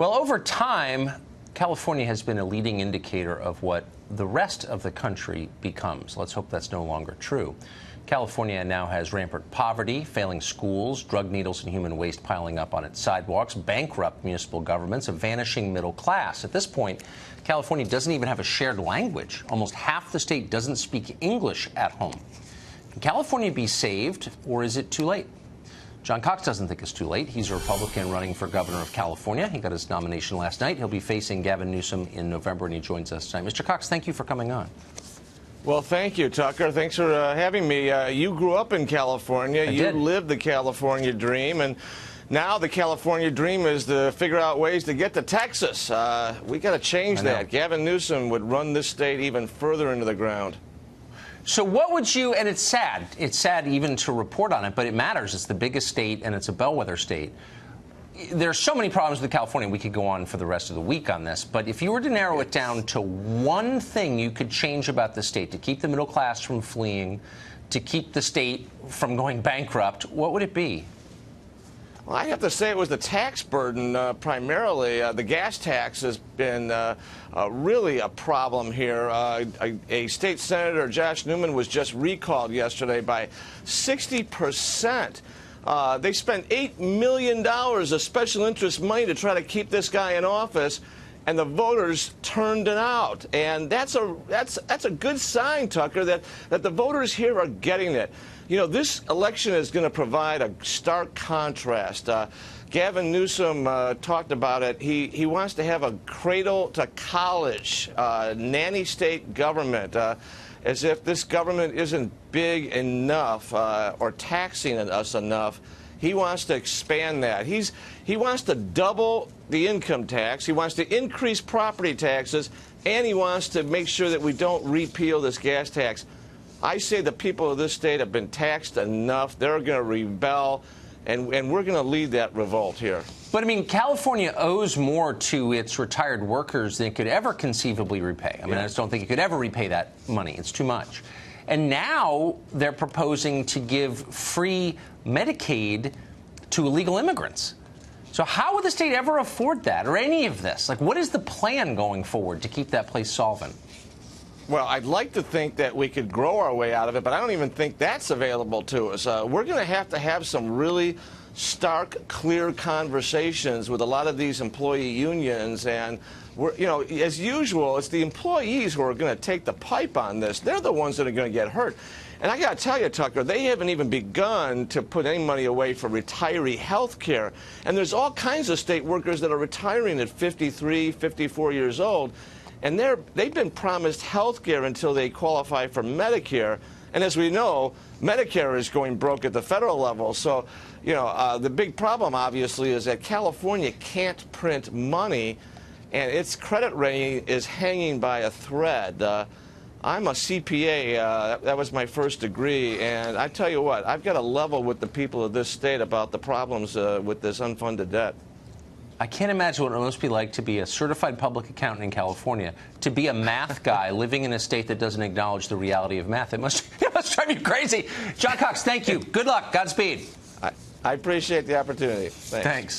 Well, over time, California has been a leading indicator of what the rest of the country becomes. Let's hope that's no longer true. California now has rampant poverty, failing schools, drug needles and human waste piling up on its sidewalks, bankrupt municipal governments, a vanishing middle class. At this point, California doesn't even have a shared language. Almost half the state doesn't speak English at home. Can California be saved, or is it too late? John Cox doesn't think it's too late. He's a Republican running for governor of California. He got his nomination last night. He'll be facing Gavin Newsom in November, and he joins us tonight. Mr. Cox, thank you for coming on. Well, thank you, Tucker. Thanks for having me. You grew up in California. You lived the California dream, and now the California dream is to figure out ways to get to Texas. We got to change that. Gavin Newsom would run this state even further into the ground. So what would you, and it's sad even to report on it, but it matters. It's the biggest state, and it's a bellwether state. There's so many problems with California. We could go on for the rest of the week on this. But if you were to narrow it down to one thing you could change about the state to keep the middle class from fleeing, to keep the state from going bankrupt, what would it be? Well, I have to say it was the tax burden primarily. The gas tax has been really a problem here. A state senator, Josh Newman, was just recalled yesterday by 60%. They spent $8 million of special interest money to try to keep this guy in office, and the voters turned it out. And that's a good sign, Tucker, that the voters here are getting it. You know, this election is going to provide a stark contrast. Gavin Newsom talked about it. He wants to have a cradle-to-college nanny state government, as if this government isn't big enough or taxing us enough. He wants to expand that. He wants to double the income tax. He wants to increase property taxes, and he wants to make sure that we don't repeal this gas tax. I say the people of this state have been taxed enough. They're going to rebel, and we're going to lead that revolt here. But, I mean, California owes more to its retired workers than it could ever conceivably repay. I mean, I just don't think it could ever repay that money. It's too much. And now they're proposing to give free Medicaid to illegal immigrants. So how would the state ever afford that, or any of this? Like, what is the plan going forward to keep that place solvent? Well, I'd like to think that we could grow our way out of it, but I don't even think that's available to us. We're going to have some really stark, clear conversations with a lot of these employee unions, and you know, as usual, it's the employees who are going to take the pipe on this. They're the ones that are going to get hurt. And I got to tell you, Tucker, they haven't even begun to put any money away for retiree health care. And there's all kinds of state workers that are retiring at 53, 54 years old, and they've been promised health care until they qualify for Medicare. And as we know, Medicare is going broke at the federal level. So, you know, the big problem, obviously, is that California can't print money, and its credit rating is hanging by a thread. I'm a CPA. That was my first degree. And I tell you what, I've got to level with the people of this state about the problems with this unfunded debt. I can't imagine what it must be like to be a certified public accountant in California, to be a math guy living in a state that doesn't acknowledge the reality of math. It must drive you crazy. John Cox, thank you. Good luck. Godspeed. I appreciate the opportunity. Thanks.